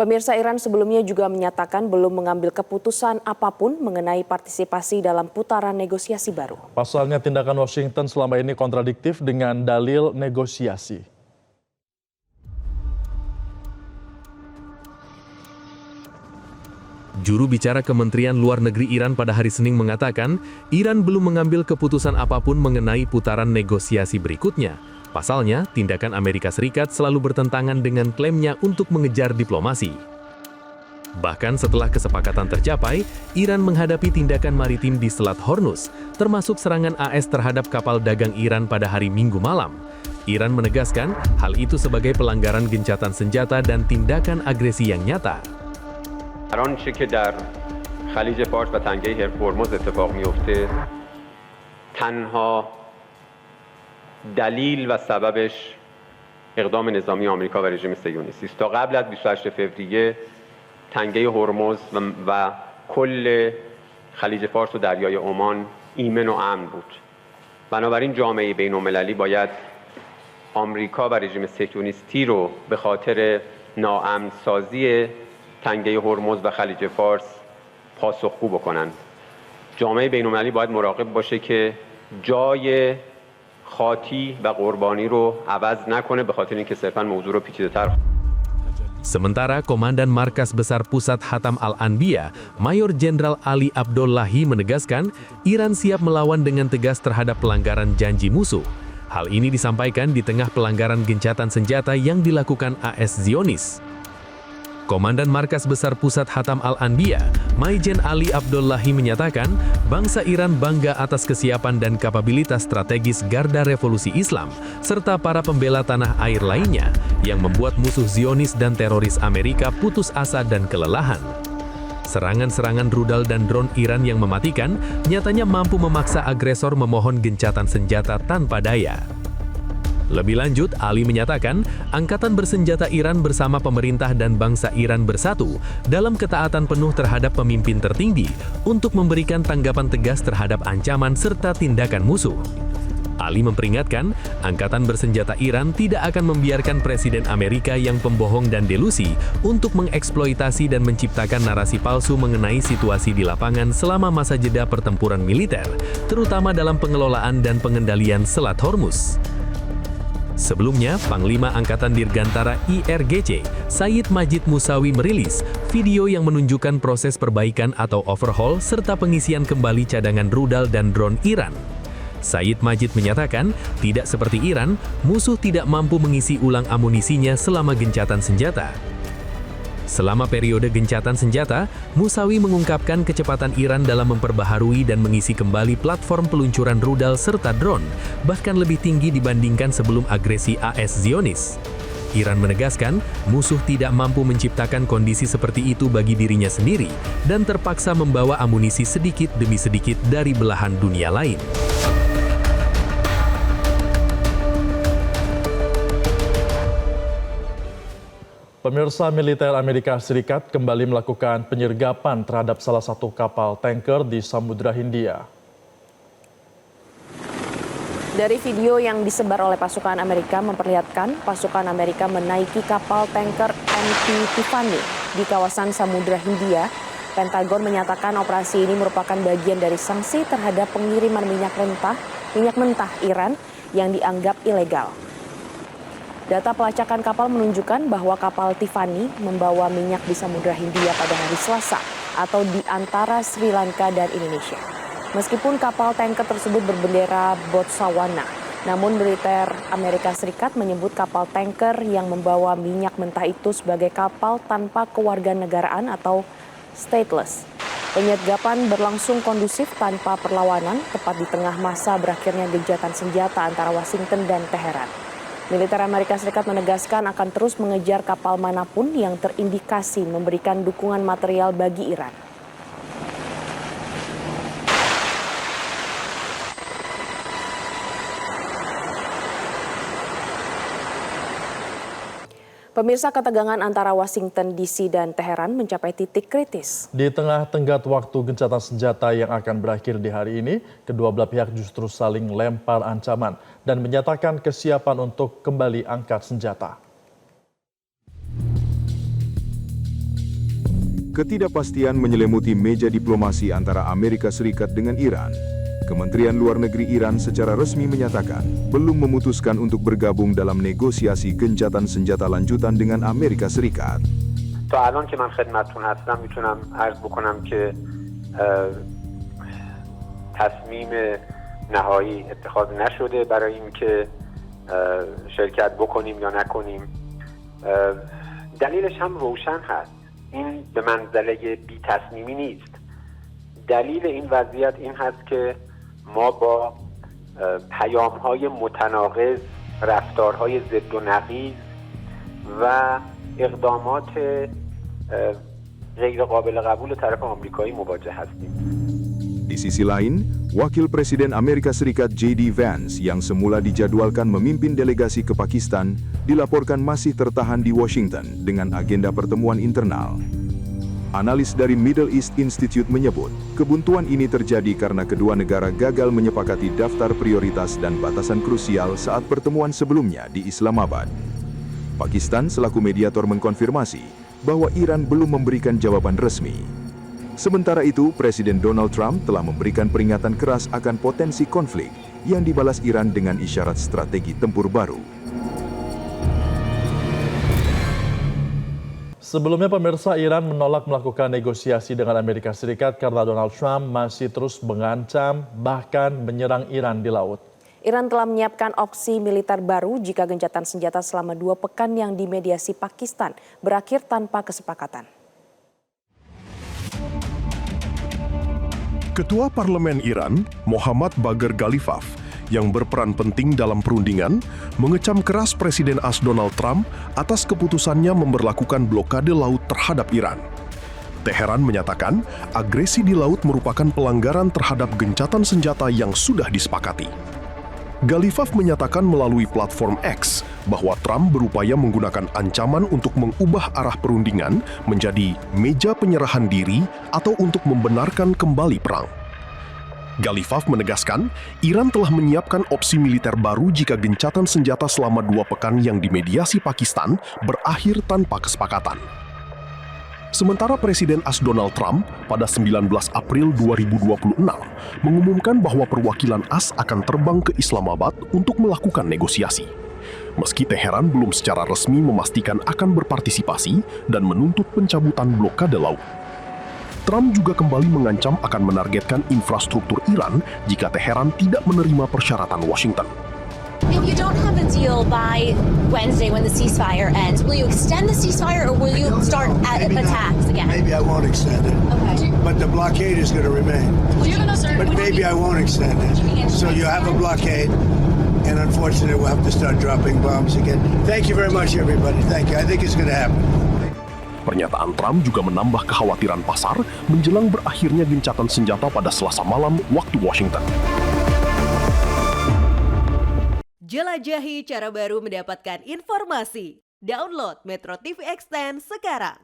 Pemirsa, Iran sebelumnya juga menyatakan belum mengambil keputusan apapun mengenai partisipasi dalam putaran negosiasi baru. Pasalnya tindakan Washington selama ini kontradiktif dengan dalil negosiasi. Juru bicara Kementerian Luar Negeri Iran pada hari Senin mengatakan, Iran belum mengambil keputusan apapun mengenai putaran negosiasi berikutnya. Pasalnya, tindakan Amerika Serikat selalu bertentangan dengan klaimnya untuk mengejar diplomasi. Bahkan setelah kesepakatan tercapai, Iran menghadapi tindakan maritim di Selat Hormuz, termasuk serangan AS terhadap kapal dagang Iran pada hari Minggu malam. Iran menegaskan hal itu sebagai pelanggaran gencatan senjata dan tindakan agresi yang nyata. هر آنچه که در خلیج فارس و تنگه هرمز اتفاق میفته تنها دلیل و سببش اقدام نظامی آمریکا و رژیم صهیونیستی است. تا قبل از 28 فوریه تنگه هرمز و کل خلیج فارس و دریای عمان ایمن و امن بود. بنابراین جامعه بین‌المللی باید آمریکا و رژیم صهیونیستی رو به خاطر ناامن سازی تنگه هرمز و خلیج فارس پاسخگو بکنند. جامعه بین‌المللی باید مراقب باشه که جای خاطی و قربانی رو عوض نکنه به خاطر اینکه صرفاً موضوع رو پیچیده‌تر. Sementara Komandan Markas Besar Pusat Hatam Al-Anbiya, Mayor Jenderal Ali Abdullahi menegaskan, Iran siap melawan dengan tegas terhadap pelanggaran janji musuh. Hal ini disampaikan di tengah pelanggaran gencatan senjata yang dilakukan AS Zionis. Komandan Markas Besar Pusat Hatam Al-Anbiya, Maijen Ali Abdullahi menyatakan, bangsa Iran bangga atas kesiapan dan kapabilitas strategis Garda Revolusi Islam, serta para pembela tanah air lainnya, yang membuat musuh Zionis dan teroris Amerika putus asa dan kelelahan. Serangan-serangan rudal dan drone Iran yang mematikan, nyatanya mampu memaksa agresor memohon gencatan senjata tanpa daya. Lebih lanjut, Ali menyatakan, Angkatan Bersenjata Iran bersama pemerintah dan bangsa Iran bersatu dalam ketaatan penuh terhadap pemimpin tertinggi untuk memberikan tanggapan tegas terhadap ancaman serta tindakan musuh. Ali memperingatkan, Angkatan Bersenjata Iran tidak akan membiarkan Presiden Amerika yang pembohong dan delusi untuk mengeksploitasi dan menciptakan narasi palsu mengenai situasi di lapangan selama masa jeda pertempuran militer, terutama dalam pengelolaan dan pengendalian Selat Hormuz. Sebelumnya, Panglima Angkatan Dirgantara IRGC, Sayyid Majid Musawi merilis video yang menunjukkan proses perbaikan atau overhaul serta pengisian kembali cadangan rudal dan drone Iran. Sayyid Majid menyatakan, tidak seperti Iran, musuh tidak mampu mengisi ulang amunisinya selama gencatan senjata. Selama periode gencatan senjata, Musawi mengungkapkan kecepatan Iran dalam memperbaharui dan mengisi kembali platform peluncuran rudal serta drone, bahkan lebih tinggi dibandingkan sebelum agresi AS Zionis. Iran menegaskan, musuh tidak mampu menciptakan kondisi seperti itu bagi dirinya sendiri, dan terpaksa membawa amunisi sedikit demi sedikit dari belahan dunia lain. Pemirsa, militer Amerika Serikat kembali melakukan penyergapan terhadap salah satu kapal tanker di Samudra Hindia. Dari video yang disebar oleh pasukan Amerika memperlihatkan pasukan Amerika menaiki kapal tanker MV Tiffany di kawasan Samudra Hindia. Pentagon menyatakan operasi ini merupakan bagian dari sanksi terhadap pengiriman minyak mentah Iran yang dianggap ilegal. Data pelacakan kapal menunjukkan bahwa kapal Tiffany membawa minyak di Samudra Hindia pada hari Selasa atau di antara Sri Lanka dan Indonesia. Meskipun kapal tanker tersebut berbendera Botswana, namun militer Amerika Serikat menyebut kapal tanker yang membawa minyak mentah itu sebagai kapal tanpa kewarganegaraan atau stateless. Penyergapan berlangsung kondusif tanpa perlawanan, tepat di tengah masa berakhirnya gencatan senjata antara Washington dan Teheran. Militer Amerika Serikat menegaskan akan terus mengejar kapal manapun yang terindikasi memberikan dukungan material bagi Iran. Pemirsa, ketegangan antara Washington DC dan Teheran mencapai titik kritis. Di tengah tenggat waktu gencatan senjata yang akan berakhir di hari ini, kedua belah pihak justru saling lempar ancaman dan menyatakan kesiapan untuk kembali angkat senjata. Ketidakpastian menyelimuti meja diplomasi antara Amerika Serikat dengan Iran. Kementerian Luar Negeri Iran secara resmi menyatakan belum memutuskan untuk bergabung dalam negosiasi gencatan senjata lanjutan dengan Amerika Serikat. تا الان که من خدمتتون هستم میتونم عرض بکنم که تصمیم نهایی اتخاذ نشده برای اینکه شرکت بکنیم یا نکنیم. دلیلش هم روشن هست. این به منزله بی تصمیمی نیست. دلیل این وضعیت این هست که ما با پیام‌های متناقض، رفتارهای ضد و نقیض و اقدامات غیر قابل قبول طرف آمریکایی مواجه هستیم. Di sisi lain, Wakil Presiden Amerika Serikat J.D. Vance yang semula dijadwalkan memimpin delegasi ke Pakistan dilaporkan masih tertahan di Washington dengan agenda pertemuan internal. Analis dari Middle East Institute menyebut, kebuntuan ini terjadi karena kedua negara gagal menyepakati daftar prioritas dan batasan krusial saat pertemuan sebelumnya di Islamabad. Pakistan selaku mediator mengkonfirmasi bahwa Iran belum memberikan jawaban resmi. Sementara itu, Presiden Donald Trump telah memberikan peringatan keras akan potensi konflik yang dibalas Iran dengan isyarat strategi tempur baru. Sebelumnya pemirsa, Iran menolak melakukan negosiasi dengan Amerika Serikat karena Donald Trump masih terus mengancam bahkan menyerang Iran di laut. Iran telah menyiapkan opsi militer baru jika gencatan senjata selama 2 pekan yang dimediasi Pakistan berakhir tanpa kesepakatan. Ketua Parlemen Iran, Mohammad Bagher Ghalibaf, yang berperan penting dalam perundingan, mengecam keras Presiden AS Donald Trump atas keputusannya memberlakukan blokade laut terhadap Iran. Teheran menyatakan agresi di laut merupakan pelanggaran terhadap gencatan senjata yang sudah disepakati. Ghalibaf menyatakan melalui platform X bahwa Trump berupaya menggunakan ancaman untuk mengubah arah perundingan menjadi meja penyerahan diri atau untuk membenarkan kembali perang. Ghalibaf menegaskan, Iran telah menyiapkan opsi militer baru jika gencatan senjata selama 2 pekan yang dimediasi Pakistan berakhir tanpa kesepakatan. Sementara Presiden AS Donald Trump pada 19 April 2026 mengumumkan bahwa perwakilan AS akan terbang ke Islamabad untuk melakukan negosiasi. Meski Teheran belum secara resmi memastikan akan berpartisipasi dan menuntut pencabutan blokade laut. Trump juga kembali mengancam akan menargetkan infrastruktur Iran jika Teheran tidak menerima persyaratan Washington. If you don't have a deal by Wednesday when the ceasefire ends, will you extend the ceasefire or will you start attacks again? Maybe I won't extend it. Okay. But the blockade is going to remain. But maybe I won't extend it. So you have a blockade, and unfortunately we'll have to start dropping bombs again. Thank you very much, everybody. Thank you. I think it's going to happen. Pernyataan Trump juga menambah kekhawatiran pasar menjelang berakhirnya gencatan senjata pada Selasa malam waktu Washington. Jelajahi cara baru mendapatkan informasi. Download Metro TV Extend sekarang.